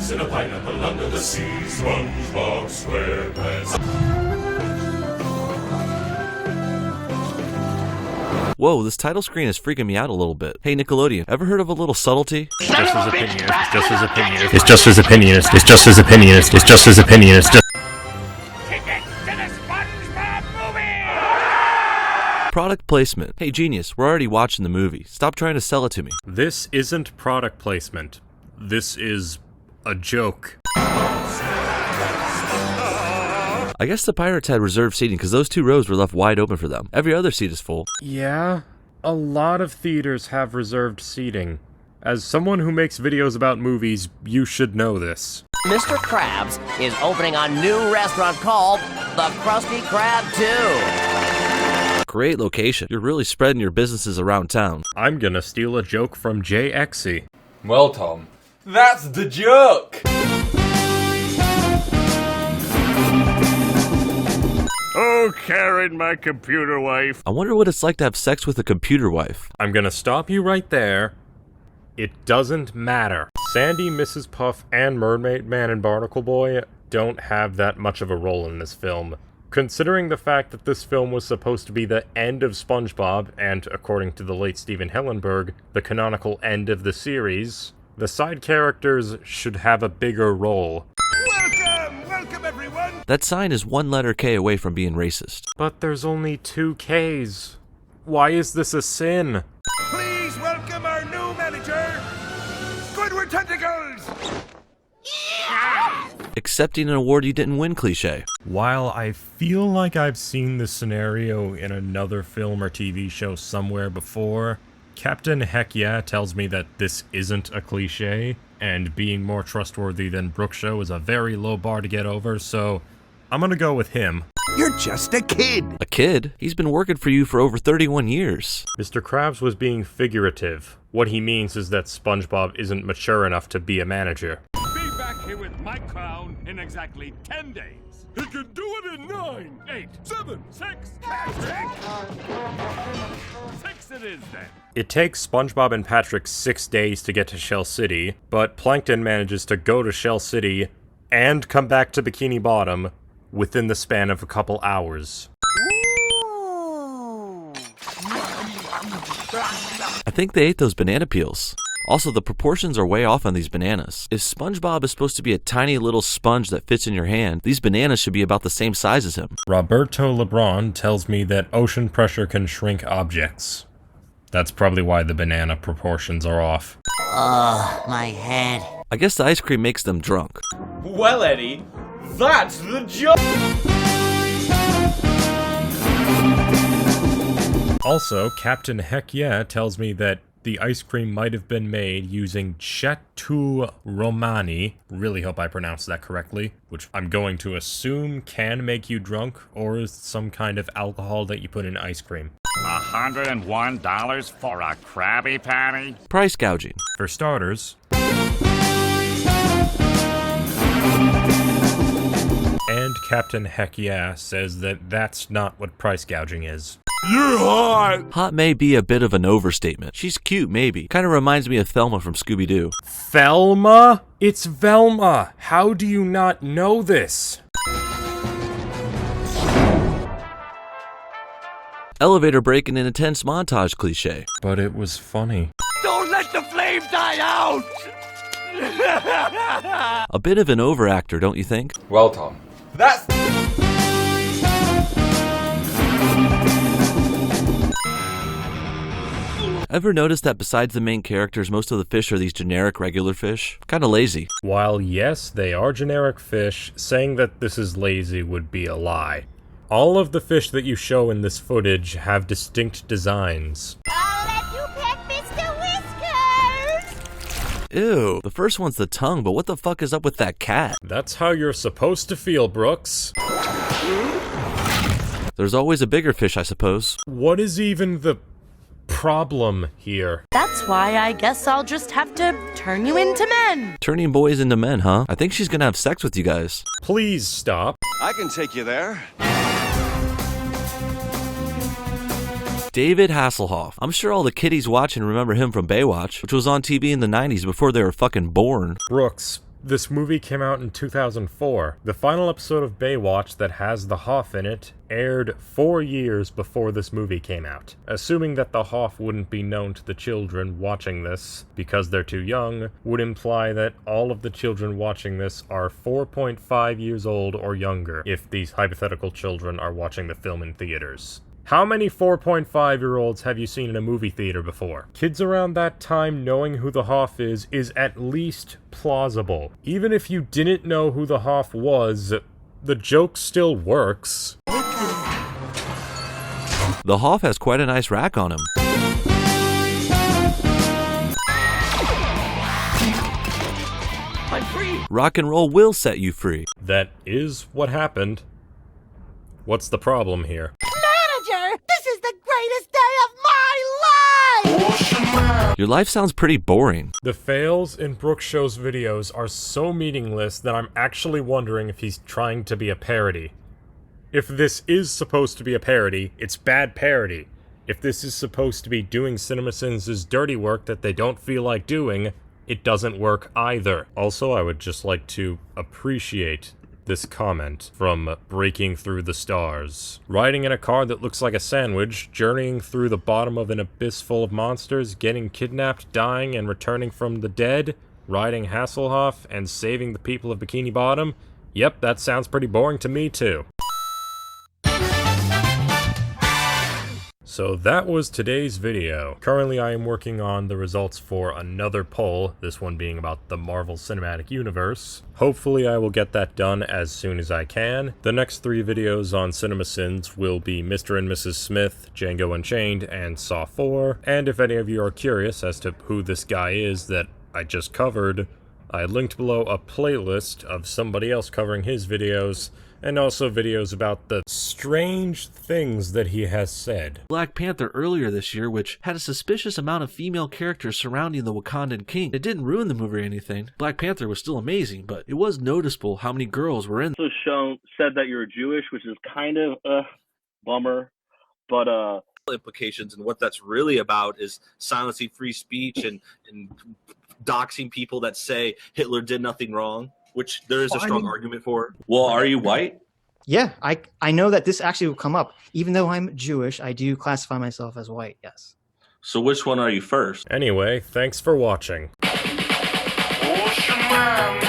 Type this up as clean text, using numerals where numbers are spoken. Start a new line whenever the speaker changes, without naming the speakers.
SquarePants in a pineapple under the sea. SpongeBob SquarePants.
Whoa, this title screen is freaking me out a little bit. Hey Nickelodeon, ever heard of a little subtlety?
It's just his opinion. It's just his opinion. It's just his opinion. It's just his opinion. It's just his opinion. It's just.
Tickets to the SpongeBob movie!
Product placement. Hey genius, we're already watching the movie. Stop trying to sell it to me.
This isn't product placement. This is a joke.
I guess the pirates had reserved seating because those 2 rows were left wide open for them. Every other seat is full.
Yeah, a lot of theaters have reserved seating. As someone who makes videos about movies, you should know this.
Mr. Krabs is opening a new restaurant called the Krusty Krab 2.
Great location. You're really spreading your businesses around town.
I'm gonna steal a joke from JXE.
Well, Tom, that's the joke!
Oh, Karen, my computer wife.
I wonder what it's like to have sex with a computer wife.
I'm gonna stop you right there. It doesn't matter. Sandy, Mrs. Puff, and Mermaid Man and Barnacle Boy don't have that much of a role in this film. Considering the fact that this film was supposed to be the end of SpongeBob, and according to the late Stephen Hillenburg, the canonical end of the series, the side characters should have a bigger role.
Welcome everyone.
That sign is 1 letter K away from being racist.
But there's only 2 Ks. Why is this a sin?
Please welcome our new manager, Squidward Tentacles.
Accepting an award you didn't win cliche.
While I feel like I've seen this scenario in another film or TV show somewhere before, Captain Heck Yeah tells me that this isn't a cliche, and being more trustworthy than Brooke Show is a very low bar to get over, so I'm gonna go with him.
You're just a kid.
A kid? He's been working for you for over 31 years.
Mr. Krabs was being figurative. What he means is that SpongeBob isn't mature enough to be a manager.
Be back here with my crown in exactly 10 days. He can do it in 9, 8, 7, 6, 6 it is then.
It takes SpongeBob and Patrick 6 days to get to Shell City, but Plankton manages to go to Shell City and come back to Bikini Bottom within the span of a couple hours.
I think they ate those banana peels. Also, the proportions are way off on these bananas. If SpongeBob is supposed to be a tiny little sponge that fits in your hand, these bananas should be about the same size as him.
Roberto Lebron tells me that ocean pressure can shrink objects. That's probably why the banana proportions are off.
Ugh, my head.
I guess the ice cream makes them drunk.
Well, Eddie, that's the joke!
Also, Captain Heck Yeah tells me that the ice cream might have been made using Chateau Romani, really hope I pronounced that correctly, which I'm going to assume can make you drunk, or is some kind of alcohol that you put in ice cream.
$101 for a Krabby Patty?
Price gouging.
For starters, and Captain Heck Yeah says that that's not what price gouging is.
You're hot!
Hot may be a bit of an overstatement. She's cute, maybe. Kinda reminds me of Thelma from Scooby-Doo.
Thelma? It's Velma! How do you not know this?
Elevator break in an intense montage cliche.
But it was funny.
Don't let the flame die out!
A bit of an overactor, don't you think?
Well, Tom, that's...
Ever notice that besides the main characters, most of the fish are these generic regular fish? Kinda lazy.
While yes, they are generic fish, saying that this is lazy would be a lie. All of the fish that you show in this footage have distinct designs.
I'll let you pet Mr. Whiskers!
Ew, the first one's the tongue, but what the fuck is up with that cat?
That's how you're supposed to feel, Brooks.
There's always a bigger fish, I suppose.
What is even the problem here?
That's why I guess I'll just have to turn you into men.
Turning boys into men, huh? I think she's gonna have sex with you guys.
Please stop.
I can take you there.
David Hasselhoff. I'm sure all the kiddies watching remember him from Baywatch, which was on TV in the 90s before they were fucking born.
Brooks, This movie came out in 2004. The final episode of Baywatch that has the Hoff in it aired 4 years before this movie came out. Assuming that the Hoff wouldn't be known to the children watching this because they're too young would imply that all of the children watching this are 4.5 years old or younger if these hypothetical children are watching the film in theaters. How many 4.5-year-olds have you seen in a movie theater before? Kids around that time knowing who the Hoff is at least plausible. Even if you didn't know who the Hoff was, the joke still works.
The Hoff has quite a nice rack on him.
I'm free!
Rock and roll will set you free.
That is what happened. What's the problem here?
Manager, this is the greatest day of my life!
Your life sounds pretty boring.
The fails in Brooke Show's videos are so meaningless that I'm actually wondering if he's trying to be a parody. If this is supposed to be a parody, it's bad parody. If this is supposed to be doing CinemaSins' dirty work that they don't feel like doing, it doesn't work either. Also, I would just like to appreciate this comment from Breaking Through the Stars. Riding in a car that looks like a sandwich, journeying through the bottom of an abyss full of monsters, getting kidnapped, dying, and returning from the dead, riding Hasselhoff, and saving the people of Bikini Bottom. Yep, that sounds pretty boring to me too. So that was today's video. Currently I am working on the results for another poll, this one being about the Marvel Cinematic Universe. Hopefully I will get that done as soon as I can. The next 3 videos on CinemaSins will be Mr. and Mrs. Smith, Django Unchained, and Saw 4. And if any of you are curious as to who this guy is that I just covered, I linked below a playlist of somebody else covering his videos, and also videos about the strange things that he has said.
Black Panther earlier this year, which had a suspicious amount of female characters surrounding the Wakandan king. It didn't ruin the movie or anything. Black Panther was still amazing, but it was noticeable how many girls were in.
Also said that you're Jewish, which is kind of a bummer, but
implications, and what that's really about is silencing free speech and doxing people that say Hitler did nothing wrong, which there is a strong argument for.
Well, are you white?
Yeah, I know that this actually will come up. Even though I'm Jewish, I do classify myself as white, yes.
So which one are you first?
Anyway, thanks for watching.
Ocean Man.